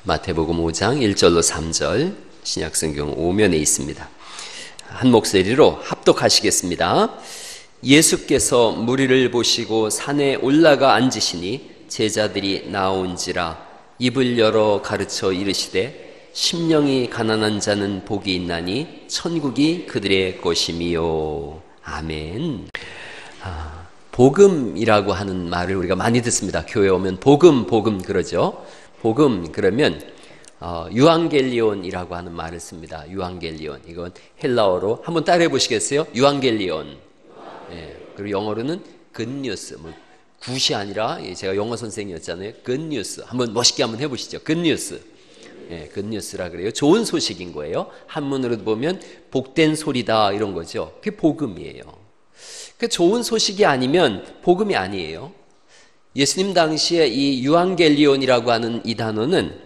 마태복음 5장 1절로 3절 신약성경 5면에 있습니다. 한 목소리로 합독하시겠습니다. 예수께서 무리를 보시고 산에 올라가 앉으시니 제자들이 나온지라 입을 열어 가르쳐 이르시되 심령이 가난한 자는 복이 있나니 천국이 그들의 것이미요. 아멘. 복음이라고 하는 말을 우리가 많이 듣습니다. 교회 오면 복음 그러죠. 복음 그러면 유앙겔리온이라고 하는 말을 씁니다. 유앙겔리온. 이건 헬라어로 한번 따라해 보시겠어요? 유앙겔리온. 예, 그리고 영어로는 굿뉴스. 굿이 아니라 제가 영어 선생님이었잖아요. 굿뉴스. 한번 멋있게 한번 해보시죠. 굿뉴스. 예, 굿뉴스라 그래요. 좋은 소식인 거예요. 한문으로 보면 복된 소리다 이런 거죠. 그게 복음이에요. 그 좋은 소식이 아니면 복음이 아니에요. 예수님 당시에 이 유앙겔리온이라고 하는 이 단어는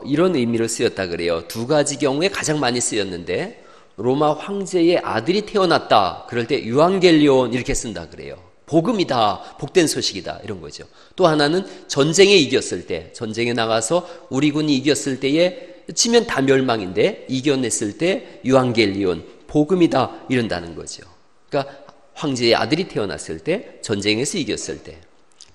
이런 의미로 쓰였다 그래요. 두 가지 경우에 가장 많이 쓰였는데 로마 황제의 아들이 태어났다 그럴 때 유앙겔리온 이렇게 쓴다 그래요. 복음이다, 복된 소식이다 이런 거죠. 또 하나는 전쟁에 이겼을 때, 전쟁에 나가서 우리 군이 이겼을 때에 치면 다 멸망인데 이겨냈을 때 유앙겔리온, 복음이다 이런다는 거죠. 그러니까 황제의 아들이 태어났을 때, 전쟁에서 이겼을 때.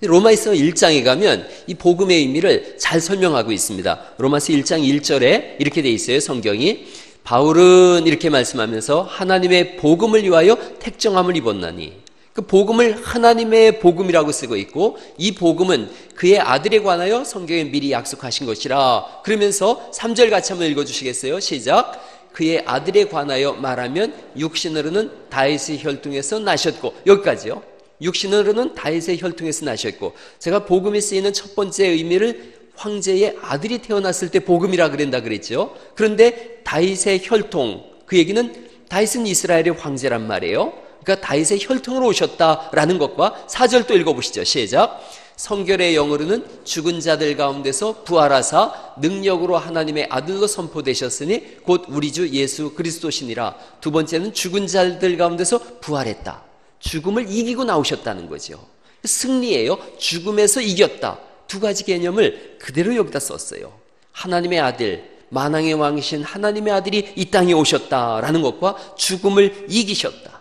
로마서 1장에 가면 이 복음의 의미를 잘 설명하고 있습니다. 로마서 1장 1절에 이렇게 돼 있어요. 성경이 바울은 이렇게 말씀하면서 하나님의 복음을 위하여 택정함을 입었나니, 그 복음을 하나님의 복음이라고 쓰고 있고 이 복음은 그의 아들에 관하여 성경에 미리 약속하신 것이라. 그러면서 3절 같이 한번 읽어주시겠어요? 시작. 그의 아들에 관하여 말하면 육신으로는 다윗의 혈통에서 나셨고, 여기까지요. 육신으로는 다윗의 혈통에서 나셨고, 제가 복음이 쓰이는 첫 번째 의미를 황제의 아들이 태어났을 때 복음이라 그랬다 그랬죠. 그런데 다윗의 혈통, 그 얘기는 다윗은 이스라엘의 황제란 말이에요. 그러니까 다윗의 혈통으로 오셨다라는 것과 4절 또 읽어보시죠. 시작. 성결의 영으로는 죽은 자들 가운데서 부활하사 능력으로 하나님의 아들로 선포되셨으니 곧 우리 주 예수 그리스도시니라. 두 번째는 죽은 자들 가운데서 부활했다. 죽음을 이기고 나오셨다는 거죠. 승리예요. 죽음에서 이겼다. 두 가지 개념을 그대로 여기다 썼어요. 하나님의 아들, 만왕의 왕이신 하나님의 아들이 이 땅에 오셨다라는 것과 죽음을 이기셨다.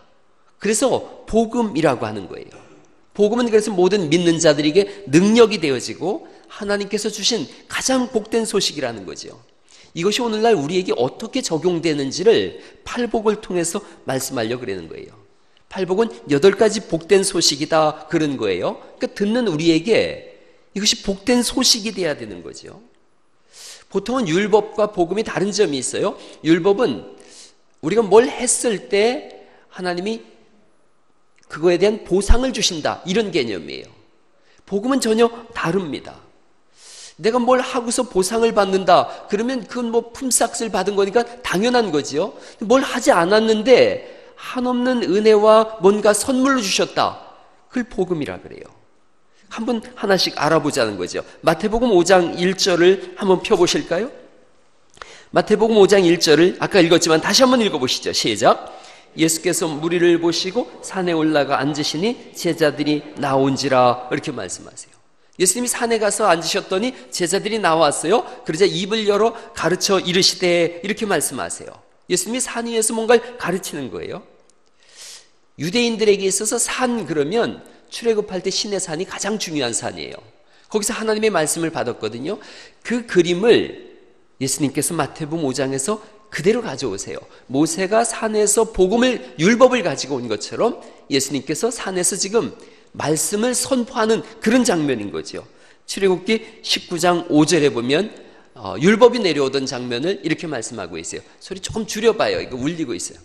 그래서 복음이라고 하는 거예요. 복음은 그래서 모든 믿는 자들에게 능력이 되어지고 하나님께서 주신 가장 복된 소식이라는 거죠. 이것이 오늘날 우리에게 어떻게 적용되는지를 팔복을 통해서 말씀하려고 그러는 거예요. 팔복은 8가지 복된 소식이다 그런 거예요. 그러니까 듣는 우리에게 이것이 복된 소식이 돼야 되는 거죠. 보통은 율법과 복음이 다른 점이 있어요. 율법은 우리가 뭘 했을 때 하나님이 그거에 대한 보상을 주신다 이런 개념이에요. 복음은 전혀 다릅니다. 내가 뭘 하고서 보상을 받는다 그러면 그건 뭐 품삯을 받은 거니까 당연한 거죠. 뭘 하지 않았는데 한없는 은혜와 뭔가 선물로 주셨다, 그걸 복음이라 그래요. 한번 하나씩 알아보자는 거죠. 마태복음 5장 1절을 한번 펴보실까요? 마태복음 5장 1절을 아까 읽었지만 다시 한번 읽어보시죠. 시작. 예수께서 무리를 보시고 산에 올라가 앉으시니 제자들이 나온지라 이렇게 말씀하세요. 예수님이 산에 가서 앉으셨더니 제자들이 나왔어요. 그러자 입을 열어 가르쳐 이르시되 이렇게 말씀하세요. 예수님이 산 위에서 뭔가를 가르치는 거예요. 유대인들에게 있어서 산 그러면 출애굽할 때 시내산이 가장 중요한 산이에요. 거기서 하나님의 말씀을 받았거든요. 그 그림을 예수님께서 마태복음 5장에서 그대로 가져오세요. 모세가 산에서 복음을, 율법을 가지고 온 것처럼 예수님께서 산에서 지금 말씀을 선포하는 그런 장면인 거죠. 출애굽기 19장 5절에 보면 율법이 내려오던 장면을 이렇게 말씀하고 있어요. 소리 조금 줄여봐요. 이거 울리고 있어요.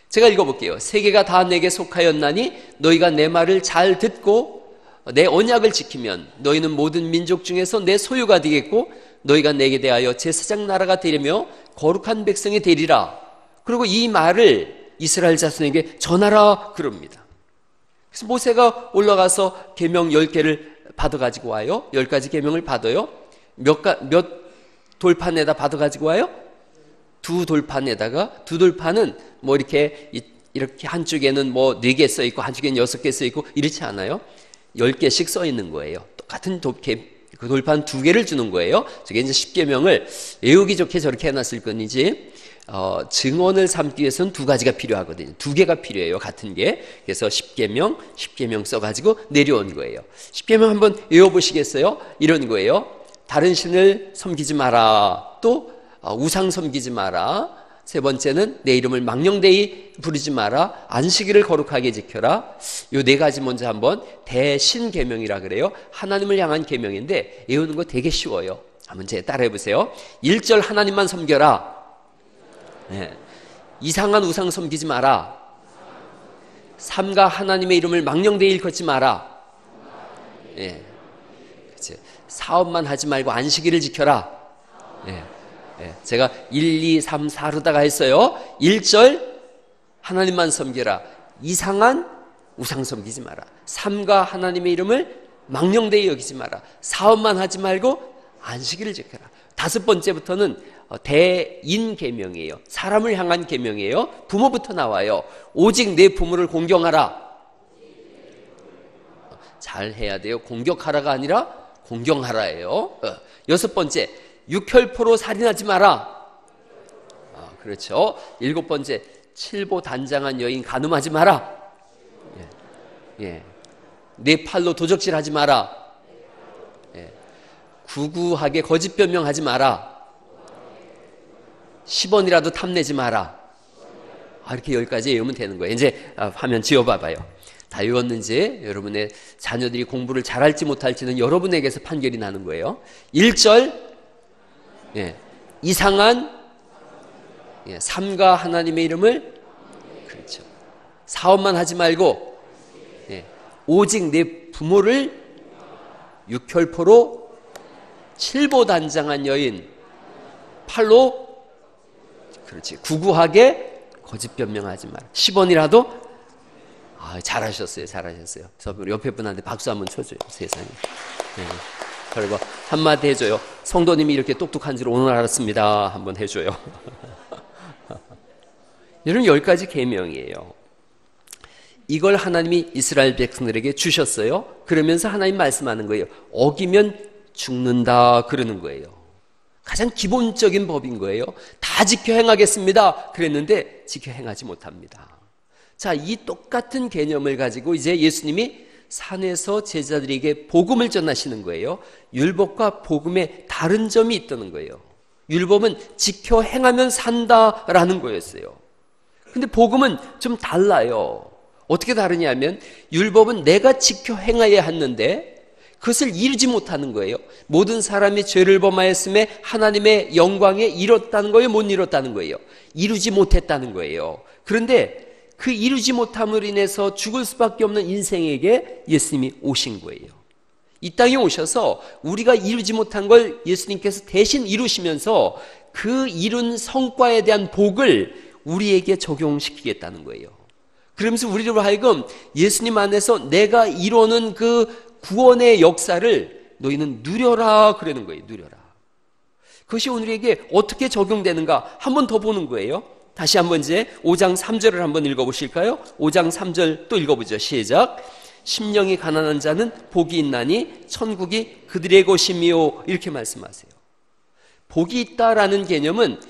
제가 읽어볼게요. 세계가 다 내게 속하였나니 너희가 내 말을 잘 듣고 내 언약을 지키면 너희는 모든 민족 중에서 내 소유가 되겠고 너희가 내게 대하여 제사장 나라가 되려며 거룩한 백성이 되리라. 그리고 이 말을 이스라엘 자손에게 전하라 그럽니다. 그래서 모세가 올라가서 계명 10개를 받아가지고 와요. 10가지 계명을 받아요. 몇 돌판에다 받아가지고 와요? 두 돌판에다가, 두 돌판은 뭐 이렇게 한쪽에는 뭐 4개 써 있고 한쪽에는 6개 써 있고 이렇지 않아요. 10개씩 써 있는 거예요. 똑같은 그 돌판 2개를 주는 거예요. 저게 이제 십계명을 외우기 좋게 저렇게 해놨을 뿐이지, 증언을 삼기 위해서는 2가지가 필요하거든요. 2개가 필요해요. 같은 게. 그래서 십계명 써가지고 내려온 거예요. 십계명 한번 외워보시겠어요? 이런 거예요. 다른 신을 섬기지 마라. 또 우상 섬기지 마라. 세 번째는 내 이름을 망령되이 부르지 마라. 안식일을 거룩하게 지켜라. 요 4가지 먼저 한번 대신계명이라 그래요. 하나님을 향한 계명인데 외우는 거 되게 쉬워요. 한번 제 따라해 보세요. 1절 하나님만 섬겨라. 네. 이상한 우상 섬기지 마라. 삼가 하나님의 이름을 망령되이 일컫지 마라. 네. 그치. 사업만 하지 말고 안식일을 지켜라. 네. 네. 제가 1, 2, 3, 4로다가 했어요. 1절 하나님만 섬겨라. 이상한 우상 섬기지 마라. 삼가 하나님의 이름을 망령되이 여기지 마라. 사업만 하지 말고 안식일을 지켜라. 5번째부터는 대인계명이에요. 사람을 향한 계명이에요. 부모부터 나와요. 오직 내 부모를 공경하라. 잘 해야 돼요. 공격하라가 아니라 공경하라예요. 6번째, 육혈포로 살인하지 마라. 그렇죠. 7번째, 칠보 단장한 여인 간음하지 마라. 예. 내 팔로 도적질하지 마라. 예. 구구하게 거짓 변명하지 마라. 10원이라도 탐내지 마라. 이렇게 10가지 외우면 되는 거예요. 이제 화면 지워봐봐요. 다 외웠는지, 여러분의 자녀들이 공부를 잘할지 못할지는 여러분에게서 판결이 나는 거예요. 1절, 이상한, 삼가 하나님의 이름을, 그렇죠. 사업만 하지 말고, 오직 내 부모를 육혈포로 칠보단장한 여인, 팔로, 그렇지, 구구하게 거짓 변명하지 마라. 10원이라도 잘하셨어요. 저 옆에 분한테 박수 한번 쳐줘요. 세상에. 그리고 한마디 해줘요. 성도님이 이렇게 똑똑한 줄 오늘 알았습니다. 한번 해줘요. 이런 10가지 계명이에요. 이걸 하나님이 이스라엘 백성들에게 주셨어요. 그러면서 하나님 말씀하는 거예요. 어기면 죽는다 그러는 거예요. 가장 기본적인 법인 거예요. 다 지켜 행하겠습니다 그랬는데 지켜 행하지 못합니다. 자, 이 똑같은 개념을 가지고 이제 예수님이 산에서 제자들에게 복음을 전하시는 거예요. 율법과 복음에 다른 점이 있다는 거예요. 율법은 지켜 행하면 산다라는 거였어요. 근데 복음은 좀 달라요. 어떻게 다르냐면 율법은 내가 지켜 행하여야 하는데 그것을 이루지 못하는 거예요. 모든 사람이 죄를 범하였음에 하나님의 영광에 이뤘다는 거예요? 못 이뤘다는 거예요? 이루지 못했다는 거예요. 그런데 그 이루지 못함으로 인해서 죽을 수밖에 없는 인생에게 예수님이 오신 거예요. 이 땅에 오셔서 우리가 이루지 못한 걸 예수님께서 대신 이루시면서 그 이룬 성과에 대한 복을 우리에게 적용시키겠다는 거예요. 그러면서 우리로 하여금 예수님 안에서 내가 이루는 그 구원의 역사를 너희는 누려라 그러는 거예요. 누려라. 그것이 우리에게 어떻게 적용되는가 한 번 더 보는 거예요. 다시 한번 이제 5장 3절을 한번 읽어보실까요? 5장 3절 또 읽어보죠. 시작. 심령이 가난한 자는 복이 있나니 천국이 그들의 것이미요. 이렇게 말씀하세요. 복이 있다라는 개념은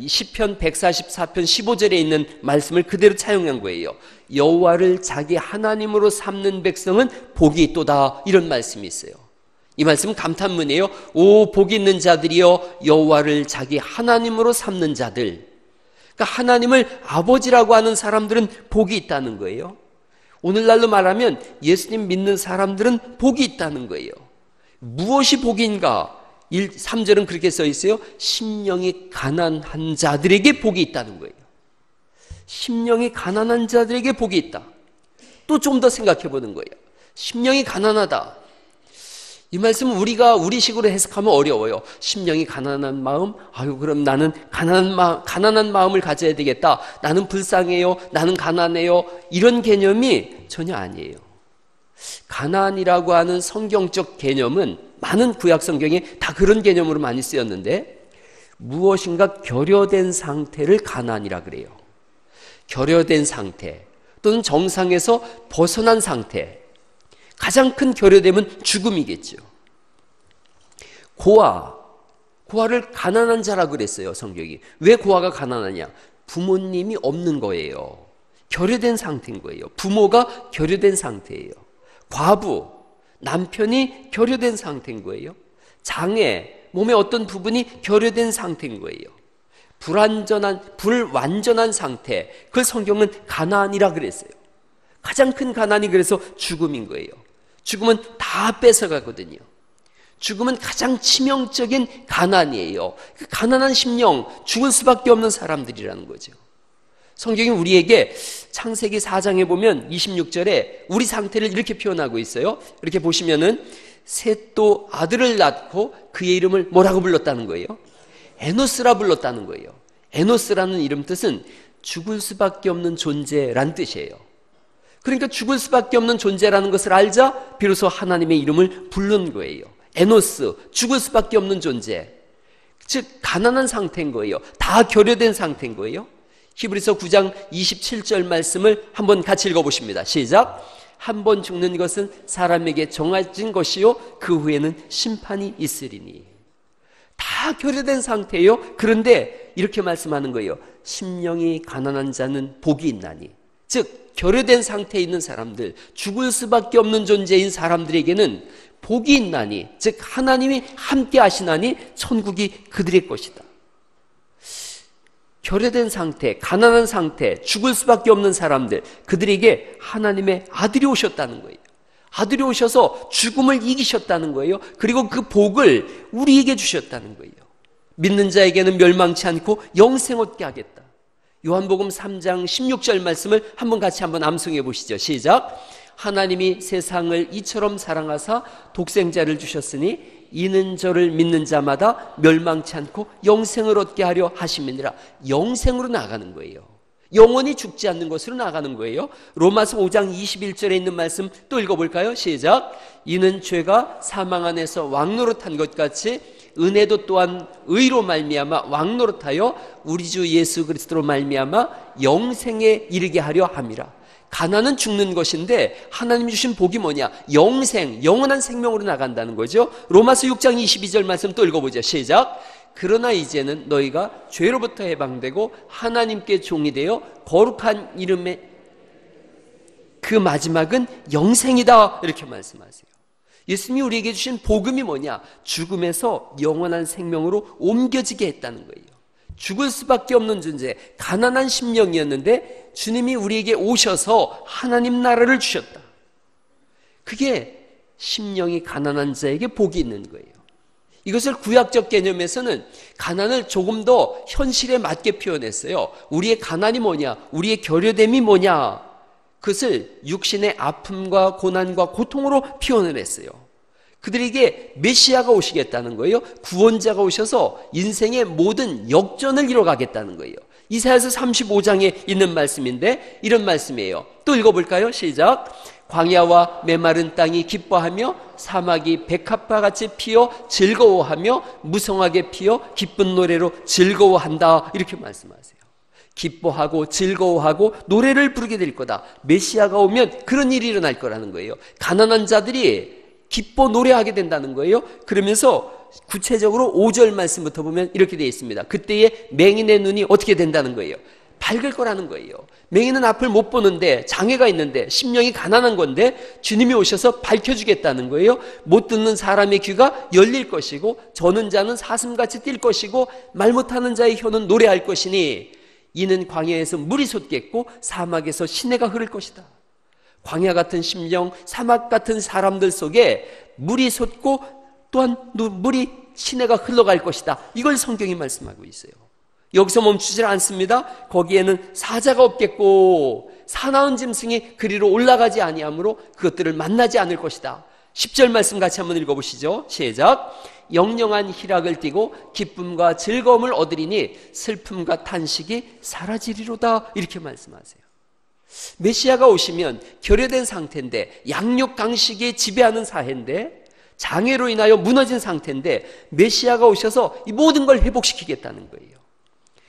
시편 144편 15절에 있는 말씀을 그대로 차용한 거예요. 여호와를 자기 하나님으로 삼는 백성은 복이 있도다. 이런 말씀이 있어요. 이 말씀은 감탄문이에요. 오 복이 있는 자들이여 여호와를 자기 하나님으로 삼는 자들. 그러니까 하나님을 아버지라고 하는 사람들은 복이 있다는 거예요. 오늘날로 말하면 예수님 믿는 사람들은 복이 있다는 거예요. 무엇이 복인가? 3절은 그렇게 써 있어요. 심령이 가난한 자들에게 복이 있다는 거예요. 심령이 가난한 자들에게 복이 있다. 또 좀 더 생각해 보는 거예요. 심령이 가난하다. 이 말씀은 우리가 우리식으로 해석하면 어려워요. 심령이 가난한 마음? 그럼 나는 가난한 마음을 가져야 되겠다. 나는 불쌍해요. 나는 가난해요. 이런 개념이 전혀 아니에요. 가난이라고 하는 성경적 개념은 많은 구약 성경에 다 그런 개념으로 많이 쓰였는데 무엇인가 결여된 상태를 가난이라 그래요. 결여된 상태 또는 정상에서 벗어난 상태. 가장 큰 결여됨은 죽음이겠죠. 고아를 가난한 자라고 그랬어요, 성경이. 왜 고아가 가난하냐? 부모님이 없는 거예요. 결여된 상태인 거예요. 부모가 결여된 상태예요. 과부, 남편이 결여된 상태인 거예요. 장애, 몸의 어떤 부분이 결여된 상태인 거예요. 불완전한 상태, 그걸 성경은 가난이라 그랬어요. 가장 큰 가난이 그래서 죽음인 거예요. 죽음은 다 뺏어가거든요. 죽음은 가장 치명적인 가난이에요. 그 가난한 심령, 죽을 수밖에 없는 사람들이라는 거죠. 성경이 우리에게 창세기 4장에 보면 26절에 우리 상태를 이렇게 표현하고 있어요. 이렇게 보시면은 셋도 아들을 낳고 그의 이름을 뭐라고 불렀다는 거예요? 에노스라 불렀다는 거예요. 에노스라는 이름 뜻은 죽을 수밖에 없는 존재란 뜻이에요. 그러니까 죽을 수밖에 없는 존재라는 것을 알자 비로소 하나님의 이름을 부른 거예요. 에노스, 죽을 수밖에 없는 존재. 즉 가난한 상태인 거예요. 다 결여된 상태인 거예요. 히브리서 9장 27절 말씀을 한번 같이 읽어보십니다. 시작. 한 번 죽는 것은 사람에게 정해진 것이요 그 후에는 심판이 있으리니. 다 결여된 상태예요. 그런데 이렇게 말씀하는 거예요. 심령이 가난한 자는 복이 있나니. 즉 결여된 상태에 있는 사람들, 죽을 수밖에 없는 존재인 사람들에게는 복이 있나니, 즉 하나님이 함께 하시나니 천국이 그들의 것이다. 결여된 상태, 가난한 상태, 죽을 수밖에 없는 사람들, 그들에게 하나님의 아들이 오셨다는 거예요. 아들이 오셔서 죽음을 이기셨다는 거예요. 그리고 그 복을 우리에게 주셨다는 거예요. 믿는 자에게는 멸망치 않고 영생 얻게 하겠다. 요한복음 3장 16절 말씀을 같이 한번 암송해 보시죠. 시작. 하나님이 세상을 이처럼 사랑하사 독생자를 주셨으니 이는 저를 믿는 자마다 멸망치 않고 영생을 얻게 하려 하심이니라. 영생으로 나가는 거예요. 영원히 죽지 않는 것으로 나가는 거예요. 로마서 5장 21절에 있는 말씀 또 읽어볼까요? 시작. 이는 죄가 사망 안에서 왕노릇한 것 같이 은혜도 또한 의로 말미암아 왕노릇하여 우리 주 예수 그리스도로 말미암아 영생에 이르게 하려 함이라. 가난은 죽는 것인데 하나님이 주신 복이 뭐냐? 영생, 영원한 생명으로 나간다는 거죠. 로마서 6장 22절 말씀 또 읽어보죠. 시작. 그러나 이제는 너희가 죄로부터 해방되고 하나님께 종이 되어 거룩한 이름의 그 마지막은 영생이다. 이렇게 말씀하세요. 예수님이 우리에게 주신 복음이 뭐냐? 죽음에서 영원한 생명으로 옮겨지게 했다는 거예요. 죽을 수밖에 없는 존재, 가난한 심령이었는데 주님이 우리에게 오셔서 하나님 나라를 주셨다. 그게 심령이 가난한 자에게 복이 있는 거예요. 이것을 구약적 개념에서는 가난을 조금 더 현실에 맞게 표현했어요. 우리의 가난이 뭐냐? 우리의 결여됨이 뭐냐? 그것을 육신의 아픔과 고난과 고통으로 표현을 했어요. 그들에게 메시아가 오시겠다는 거예요. 구원자가 오셔서 인생의 모든 역전을 이뤄가겠다는 거예요. 이사야서 35장에 있는 말씀인데 이런 말씀이에요. 또 읽어볼까요? 시작. 광야와 메마른 땅이 기뻐하며 사막이 백합화 같이 피어 즐거워하며 무성하게 피어 기쁜 노래로 즐거워한다. 이렇게 말씀하세요. 기뻐하고 즐거워하고 노래를 부르게 될 거다. 메시아가 오면 그런 일이 일어날 거라는 거예요. 가난한 자들이 기뻐 노래하게 된다는 거예요. 그러면서 구체적으로 5절 말씀부터 보면 이렇게 되어 있습니다. 그때에 맹인의 눈이 어떻게 된다는 거예요? 밝을 거라는 거예요. 맹인은 앞을 못 보는데 장애가 있는데 심령이 가난한 건데 주님이 오셔서 밝혀주겠다는 거예요. 못 듣는 사람의 귀가 열릴 것이고 저는 자는 사슴같이 뛸 것이고 말 못하는 자의 혀는 노래할 것이니 이는 광야에서 물이 솟겠고 사막에서 시내가 흐를 것이다. 광야 같은 심령, 사막 같은 사람들 속에 물이 솟고 또한 물이 시내가 흘러갈 것이다. 이걸 성경이 말씀하고 있어요. 여기서 멈추질 않습니다. 거기에는 사자가 없겠고 사나운 짐승이 그리로 올라가지 아니하므로 그것들을 만나지 않을 것이다. 10절 말씀 같이 한번 읽어보시죠. 시작. 영영한 희락을 띠고 기쁨과 즐거움을 얻으리니 슬픔과 탄식이 사라지리로다. 이렇게 말씀하세요. 메시아가 오시면 결여된 상태인데 양육 강식이 지배하는 사회인데 장애로 인하여 무너진 상태인데 메시아가 오셔서 이 모든 걸 회복시키겠다는 거예요.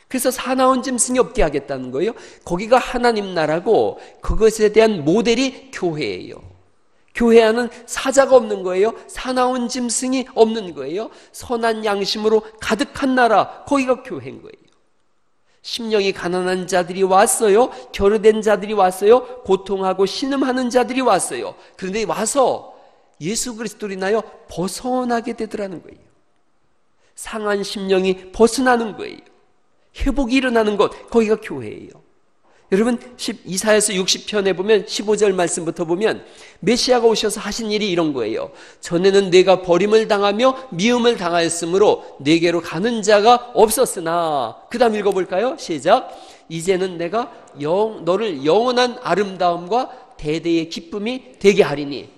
그래서 사나운 짐승이 없게 하겠다는 거예요. 거기가 하나님 나라고 그것에 대한 모델이 교회예요. 교회 안은 사자가 없는 거예요. 사나운 짐승이 없는 거예요. 선한 양심으로 가득한 나라, 거기가 교회인 거예요. 심령이 가난한 자들이 왔어요. 결여된 자들이 왔어요. 고통하고 신음하는 자들이 왔어요. 그런데 와서 예수 그리스도를 인하여 벗어나게 되더라는 거예요. 상한 심령이 벗어나는 거예요. 회복이 일어나는 것, 거기가 교회예요. 여러분, 이사야서 60편에 보면 15절 말씀부터 보면 메시아가 오셔서 하신 일이 이런 거예요. 전에는 내가 버림을 당하며 미움을 당하였으므로 내게로 가는 자가 없었으나, 그 다음 읽어볼까요? 시작. 이제는 내가 너를 영원한 아름다움과 대대의 기쁨이 되게 하리니.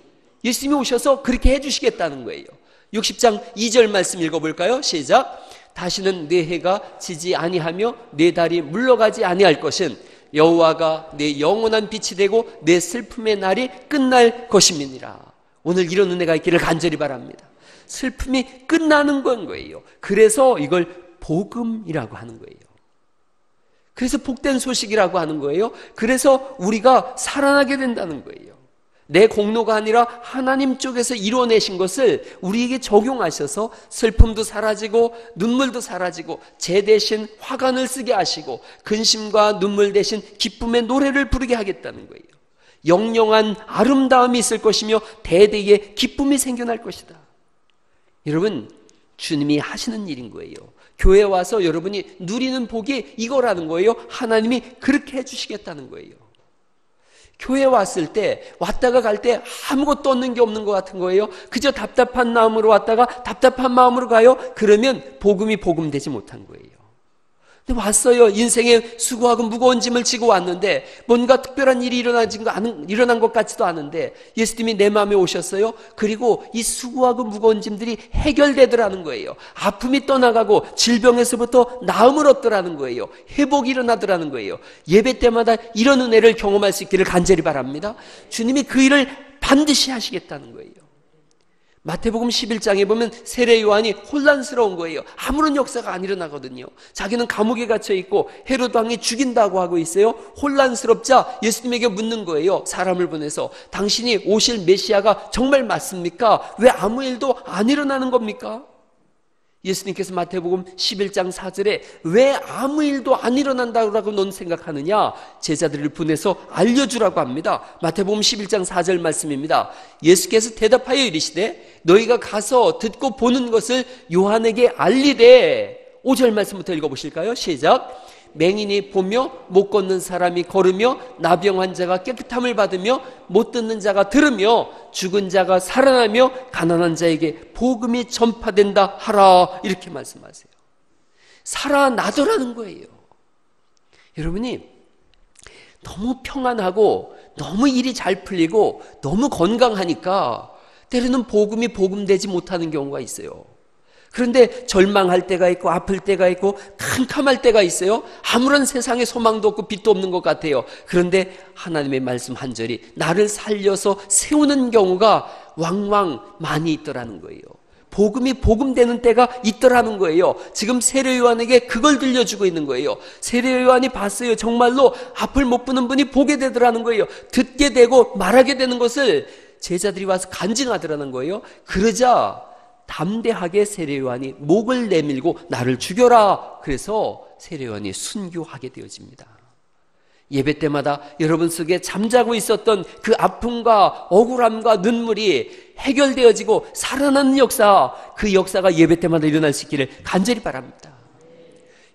예수님이 오셔서 그렇게 해주시겠다는 거예요. 60장 2절 말씀 읽어볼까요? 시작. 다시는 내 해가 지지 아니하며 내 달이 물러가지 아니할 것은 여호와가 내 영원한 빛이 되고 내 슬픔의 날이 끝날 것임이니라. 오늘 이런 은혜가 있기를 간절히 바랍니다. 슬픔이 끝나는 건 거예요. 그래서 이걸 복음이라고 하는 거예요. 그래서 복된 소식이라고 하는 거예요. 그래서 우리가 살아나게 된다는 거예요. 내 공로가 아니라 하나님 쪽에서 이뤄내신 것을 우리에게 적용하셔서 슬픔도 사라지고 눈물도 사라지고 제 대신 화관을 쓰게 하시고 근심과 눈물 대신 기쁨의 노래를 부르게 하겠다는 거예요. 영영한 아름다움이 있을 것이며 대대의 기쁨이 생겨날 것이다. 여러분, 주님이 하시는 일인 거예요. 교회에 와서 여러분이 누리는 복이 이거라는 거예요. 하나님이 그렇게 해주시겠다는 거예요. 교회에 왔을 때, 왔다가 갈 때 아무것도 얻는 게 없는 것 같은 거예요. 그저 답답한 마음으로 왔다가 답답한 마음으로 가요. 그러면 복음이 복음되지 못한 거예요. 근데 왔어요. 인생에 수고하고 무거운 짐을 지고 왔는데 뭔가 특별한 일이 일어난 것 같지도 않은데 예수님이 내 마음에 오셨어요. 그리고 이 수고하고 무거운 짐들이 해결되더라는 거예요. 아픔이 떠나가고 질병에서부터 나음을 얻더라는 거예요. 회복이 일어나더라는 거예요. 예배 때마다 이런 은혜를 경험할 수 있기를 간절히 바랍니다. 주님이 그 일을 반드시 하시겠다는 거예요. 마태복음 11장에 보면 세례 요한이 혼란스러운 거예요. 아무런 역사가 안 일어나거든요. 자기는 감옥에 갇혀 있고 헤로드 왕이 죽인다고 하고 있어요. 혼란스럽자 예수님에게 묻는 거예요. 사람을 보내서 당신이 오실 메시아가 정말 맞습니까? 왜 아무 일도 안 일어나는 겁니까? 예수님께서 마태복음 11장 4절에 왜 아무 일도 안 일어난다고 넌 생각하느냐? 제자들을 보내서 알려주라고 합니다. 마태복음 11장 4절 말씀입니다. 예수께서 대답하여 이르시되 너희가 가서 듣고 보는 것을 요한에게 알리되. 5절 말씀부터 읽어보실까요? 시작. 맹인이 보며 못 걷는 사람이 걸으며 나병 환자가 깨끗함을 받으며 못 듣는 자가 들으며 죽은 자가 살아나며 가난한 자에게 복음이 전파된다 하라. 이렇게 말씀하세요. 살아나더라는 거예요. 여러분이 너무 평안하고 너무 일이 잘 풀리고 너무 건강하니까 때로는 복음이 복음되지 못하는 경우가 있어요. 그런데 절망할 때가 있고 아플 때가 있고 캄캄할 때가 있어요. 아무런 세상에 소망도 없고 빛도 없는 것 같아요. 그런데 하나님의 말씀 한 절이 나를 살려서 세우는 경우가 왕왕 많이 있더라는 거예요. 복음이 복음되는 때가 있더라는 거예요. 지금 세례 요한에게 그걸 들려주고 있는 거예요. 세례 요한이 봤어요. 정말로 앞을 못 보는 분이 보게 되더라는 거예요. 듣게 되고 말하게 되는 것을 제자들이 와서 간증하더라는 거예요. 그러자 담대하게 세례 요한이 목을 내밀고 나를 죽여라. 그래서 세례 요한이 순교하게 되어집니다. 예배 때마다 여러분 속에 잠자고 있었던 그 아픔과 억울함과 눈물이 해결되어지고 살아나는 역사, 그 역사가 예배 때마다 일어날 수 있기를 간절히 바랍니다.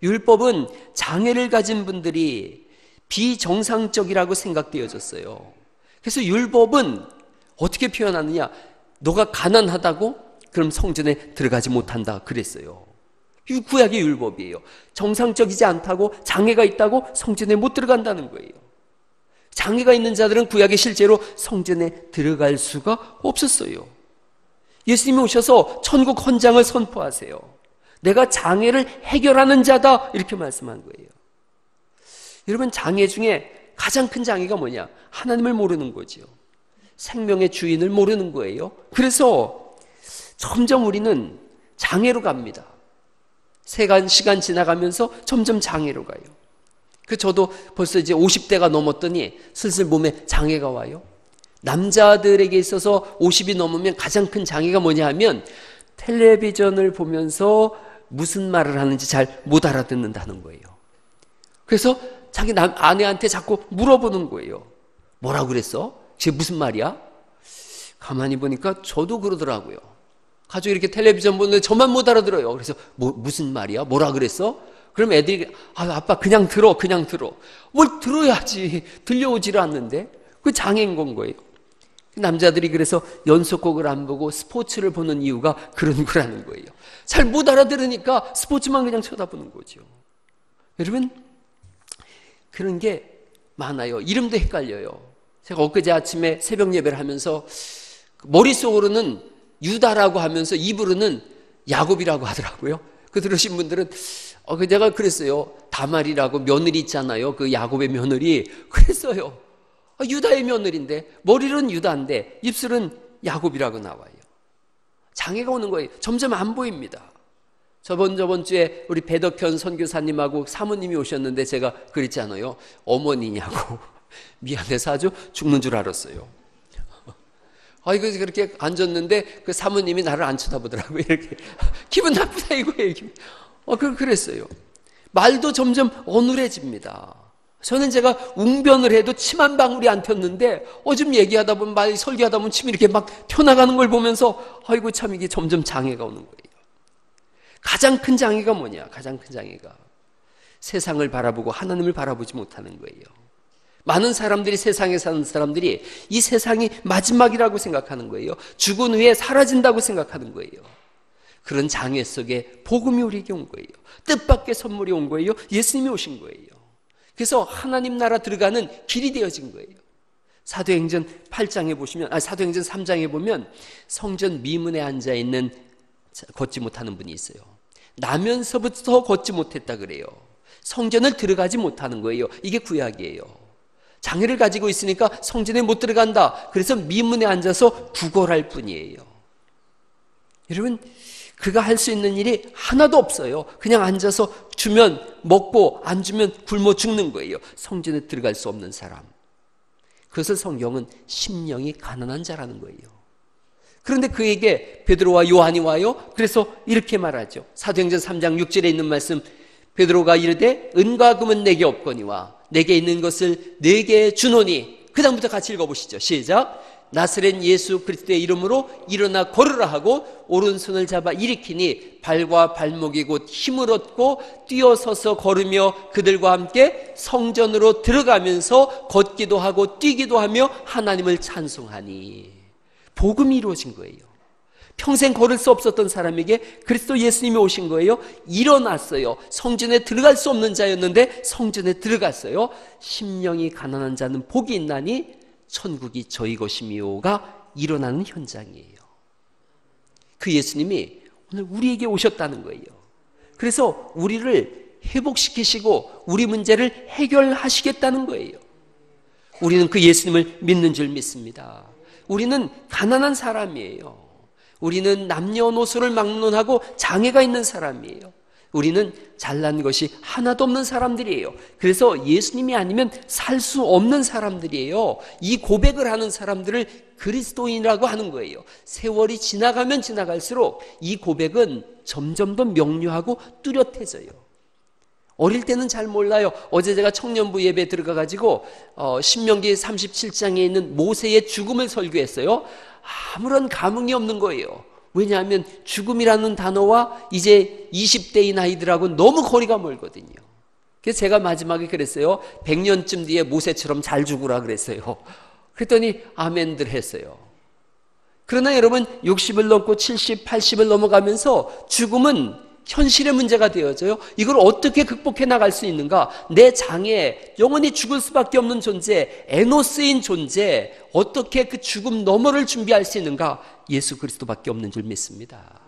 율법은 장애를 가진 분들이 비정상적이라고 생각되어졌어요. 그래서 율법은 어떻게 표현하느냐? 너가 가난하다고? 그럼 성전에 들어가지 못한다 그랬어요. 이 구약의 율법이에요. 정상적이지 않다고, 장애가 있다고 성전에 못 들어간다는 거예요. 장애가 있는 자들은 구약에 실제로 성전에 들어갈 수가 없었어요. 예수님이 오셔서 천국 헌장을 선포하세요. 내가 장애를 해결하는 자다 이렇게 말씀한 거예요. 여러분, 장애 중에 가장 큰 장애가 뭐냐? 하나님을 모르는 거죠. 생명의 주인을 모르는 거예요. 그래서 점점 우리는 장애로 갑니다. 시간 지나가면서 점점 장애로 가요. 저도 벌써 이제 50대가 넘었더니 슬슬 몸에 장애가 와요. 남자들에게 있어서 50이 넘으면 가장 큰 장애가 뭐냐 하면 텔레비전을 보면서 무슨 말을 하는지 잘 못 알아듣는다는 거예요. 그래서 자기 아내한테 자꾸 물어보는 거예요. 뭐라고 그랬어? 그게 무슨 말이야? 가만히 보니까 저도 그러더라고요. 가족이 이렇게 텔레비전 보는데 저만 못 알아들어요. 그래서 무슨 말이야? 뭐라 그랬어? 그럼 애들이 아빠 그냥 들어. 뭘 들어야지. 들려오지를 않는데. 그 장애인 건 거예요. 남자들이 그래서 연속곡을 안 보고 스포츠를 보는 이유가 그런 거라는 거예요. 잘 못 알아들으니까 스포츠만 그냥 쳐다보는 거죠. 여러분, 그런 게 많아요. 이름도 헷갈려요. 제가 엊그제 아침에 새벽 예배를 하면서 머릿속으로는 유다라고 하면서 입으로는 야곱이라고 하더라고요. 그 들으신 분들은 내가 그랬어요. 다말이라고 며느리 있잖아요. 그 야곱의 며느리. 그랬어요. 유다의 며느리인데 머리는 유다인데 입술은 야곱이라고 나와요. 장애가 오는 거예요. 점점 안 보입니다. 저번 주에 우리 배덕현 선교사님하고 사모님이 오셨는데 제가 그랬잖아요. 어머니냐고. 미안해서 아주 죽는 줄 알았어요. 이거 그렇게 앉았는데 그 사모님이 나를 안 쳐다보더라고요. 이렇게 기분 나쁘다 이거예요. 그랬어요. 말도 점점 어눌해집니다. 저는 제가 웅변을 해도 침 한 방울이 안 튀었는데 좀 얘기하다 보면 설교하다 보면 침이 이렇게 막 튀어나가는 걸 보면서 아이고 참 이게 점점 장애가 오는 거예요. 가장 큰 장애가 뭐냐? 가장 큰 장애가 세상을 바라보고 하나님을 바라보지 못하는 거예요. 많은 사람들이, 세상에 사는 사람들이 이 세상이 마지막이라고 생각하는 거예요. 죽은 후에 사라진다고 생각하는 거예요. 그런 장애 속에 복음이 우리에게 온 거예요. 뜻밖의 선물이 온 거예요. 예수님이 오신 거예요. 그래서 하나님 나라 들어가는 길이 되어진 거예요. 사도행전 8장에 보시면, 사도행전 3장에 보면 성전 미문에 앉아있는 걷지 못하는 분이 있어요. 나면서부터 걷지 못했다 그래요. 성전을 들어가지 못하는 거예요. 이게 구약이에요. 장애를 가지고 있으니까 성전에 못 들어간다. 그래서 미문에 앉아서 구걸할 뿐이에요. 여러분, 그가 할 수 있는 일이 하나도 없어요. 그냥 앉아서 주면 먹고 안 주면 굶어 죽는 거예요. 성전에 들어갈 수 없는 사람. 그것을 성경은 심령이 가난한 자라는 거예요. 그런데 그에게 베드로와 요한이 와요. 그래서 이렇게 말하죠. 사도행전 3장 6절에 있는 말씀, 베드로가 이르되 은과 금은 내게 없거니와 내게 있는 것을 내게 주노니. 그 다음부터 같이 읽어보시죠. 시작. 나사렛 예수 그리스도의 이름으로 일어나 걸으라 하고 오른손을 잡아 일으키니 발과 발목이 곧 힘을 얻고 뛰어서서 걸으며 그들과 함께 성전으로 들어가면서 걷기도 하고 뛰기도 하며 하나님을 찬송하니. 복음이 이루어진 거예요. 평생 걸을 수 없었던 사람에게 그리스도 예수님이 오신 거예요. 일어났어요. 성전에 들어갈 수 없는 자였는데 성전에 들어갔어요. 심령이 가난한 자는 복이 있나니 천국이 저희 것이미요가 일어나는 현장이에요. 그 예수님이 오늘 우리에게 오셨다는 거예요. 그래서 우리를 회복시키시고 우리 문제를 해결하시겠다는 거예요. 우리는 그 예수님을 믿는 줄 믿습니다. 우리는 가난한 사람이에요. 우리는 남녀노소를 막론하고 장애가 있는 사람이에요. 우리는 잘난 것이 하나도 없는 사람들이에요. 그래서 예수님이 아니면 살 수 없는 사람들이에요. 이 고백을 하는 사람들을 그리스도인이라고 하는 거예요. 세월이 지나가면 지나갈수록 이 고백은 점점 더 명료하고 뚜렷해져요. 어릴 때는 잘 몰라요. 어제 제가 청년부 예배에 들어가가지고 신명기 37장에 있는 모세의 죽음을 설교했어요. 아무런 감흥이 없는 거예요. 왜냐하면 죽음이라는 단어와 이제 20대인 아이들하고는 너무 거리가 멀거든요. 그래서 제가 마지막에 그랬어요. 100년쯤 뒤에 모세처럼 잘 죽으라 그랬어요. 그랬더니 아멘들 했어요. 그러나 여러분 60을 넘고 70, 80을 넘어가면서 죽음은 현실의 문제가 되어져요. 이걸 어떻게 극복해 나갈 수 있는가? 내 장애, 영원히 죽을 수밖에 없는 존재, 에노스인 존재, 어떻게 그 죽음 너머를 준비할 수 있는가? 예수 그리스도밖에 없는 줄 믿습니다.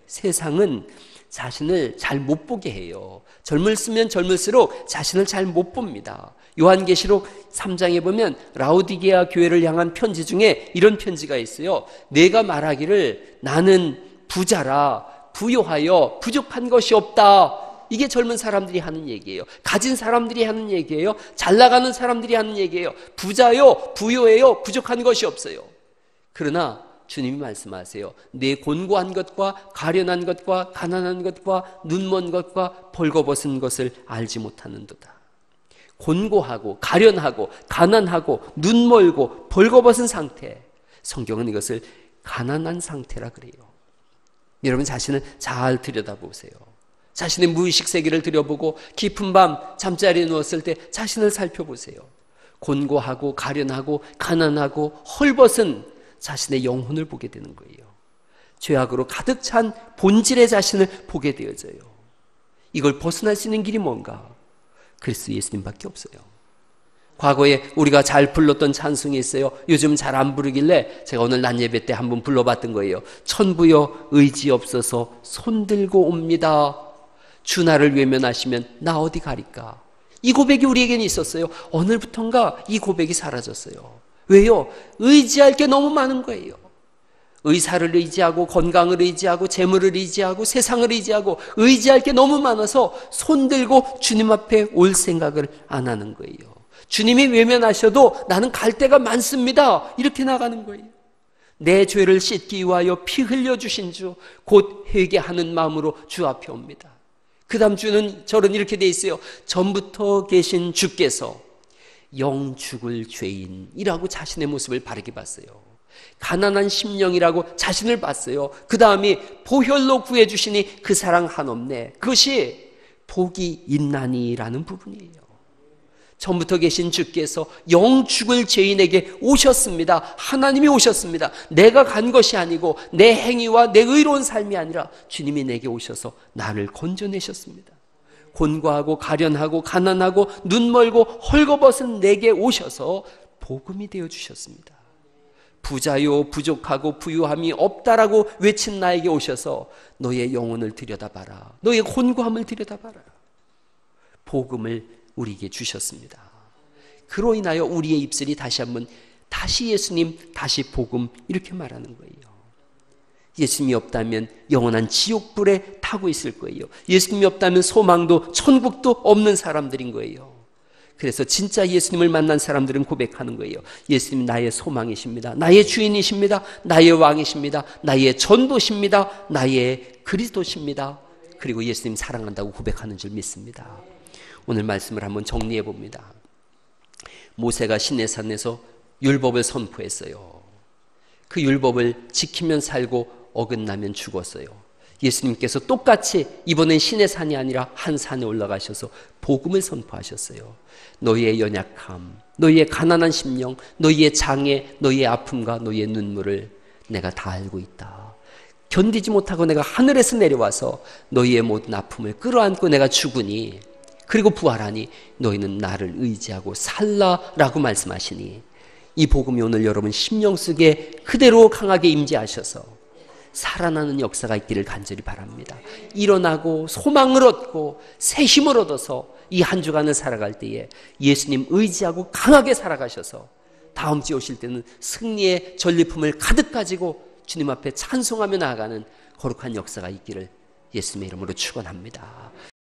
세상은 자신을 잘 못 보게 해요. 젊을수면 젊을수록 자신을 잘 못 봅니다. 요한계시록 3장에 보면 라오디게아 교회를 향한 편지 중에 이런 편지가 있어요. 내가 말하기를 나는 부자라 부요하여 부족한 것이 없다. 이게 젊은 사람들이 하는 얘기예요. 가진 사람들이 하는 얘기예요. 잘 나가는 사람들이 하는 얘기예요. 부자요, 부요해요, 부족한 것이 없어요. 그러나 주님이 말씀하세요. 내 곤고한 것과 가련한 것과 가난한 것과 눈먼 것과 벌거벗은 것을 알지 못하는도다. 곤고하고 가련하고 가난하고 눈멀고 벌거벗은 상태, 성경은 이것을 가난한 상태라 그래요. 여러분 자신을 잘 들여다보세요. 자신의 무의식 세계를 들여보고 깊은 밤 잠자리에 누웠을 때 자신을 살펴보세요. 곤고하고 가련하고 가난하고 헐벗은 자신의 영혼을 보게 되는 거예요. 죄악으로 가득 찬 본질의 자신을 보게 되어져요. 이걸 벗어날 수 있는 길이 뭔가? 그리스도 예수님밖에 없어요. 과거에 우리가 잘 불렀던 찬송이 있어요. 요즘 잘 안 부르길래 제가 오늘 낮 예배 때 한번 불러봤던 거예요. 천부여 의지 없어서 손들고 옵니다. 주 나를 외면하시면 나 어디 가리까? 이 고백이 우리에게는 있었어요. 오늘부턴가 이 고백이 사라졌어요. 왜요? 의지할 게 너무 많은 거예요. 의사를 의지하고 건강을 의지하고 재물을 의지하고 세상을 의지하고 의지할 게 너무 많아서 손들고 주님 앞에 올 생각을 안 하는 거예요. 주님이 외면하셔도 나는 갈 데가 많습니다. 이렇게 나가는 거예요. 내 죄를 씻기 위하여 피 흘려주신 주 곧 회개하는 마음으로 주 앞에 옵니다. 그 다음 주는 저는 이렇게 돼 있어요. 전부터 계신 주께서 영 죽을 죄인이라고 자신의 모습을 바르게 봤어요. 가난한 심령이라고 자신을 봤어요. 그 다음이 보혈로 구해주시니 그 사랑 한없네. 그것이 복이 있나니라는 부분이에요. 전부터 계신 주께서 영 죽을 죄인에게 오셨습니다. 하나님이 오셨습니다. 내가 간 것이 아니고 내 행위와 내 의로운 삶이 아니라 주님이 내게 오셔서 나를 건져내셨습니다. 곤고하고 가련하고 가난하고 눈멀고 헐거벗은 내게 오셔서 복음이 되어주셨습니다. 부자요 부족하고 부유함이 없다라고 외친 나에게 오셔서 너의 영혼을 들여다봐라. 너의 곤고함을 들여다봐라. 복음을 우리에게 주셨습니다. 그로 인하여 우리의 입술이 다시 한번 다시 예수님, 다시 복음 이렇게 말하는 거예요. 예수님이 없다면 영원한 지옥불에 타고 있을 거예요. 예수님이 없다면 소망도 천국도 없는 사람들인 거예요. 그래서 진짜 예수님을 만난 사람들은 고백하는 거예요. 예수님 나의 소망이십니다. 나의 주인이십니다. 나의 왕이십니다. 나의 전도십니다. 나의 그리스도십니다. 그리고 예수님 사랑한다고 고백하는 줄 믿습니다. 오늘 말씀을 한번 정리해 봅니다. 모세가 시내산에서 율법을 선포했어요. 그 율법을 지키면 살고 어긋나면 죽었어요. 예수님께서 똑같이 이번엔 시내산이 아니라 한 산에 올라가셔서 복음을 선포하셨어요. 너희의 연약함, 너희의 가난한 심령, 너희의 장애, 너희의 아픔과 너희의 눈물을 내가 다 알고 있다. 견디지 못하고 내가 하늘에서 내려와서 너희의 모든 아픔을 끌어안고 내가 죽으니 그리고 부활하니 너희는 나를 의지하고 살라라고 말씀하시니 이 복음이 오늘 여러분 심령 속에 그대로 강하게 임재하셔서 살아나는 역사가 있기를 간절히 바랍니다. 일어나고 소망을 얻고 새 힘을 얻어서 이 한 주간을 살아갈 때에 예수님 의지하고 강하게 살아가셔서 다음 주에 오실 때는 승리의 전리품을 가득 가지고 주님 앞에 찬송하며 나아가는 거룩한 역사가 있기를 예수님의 이름으로 축원합니다.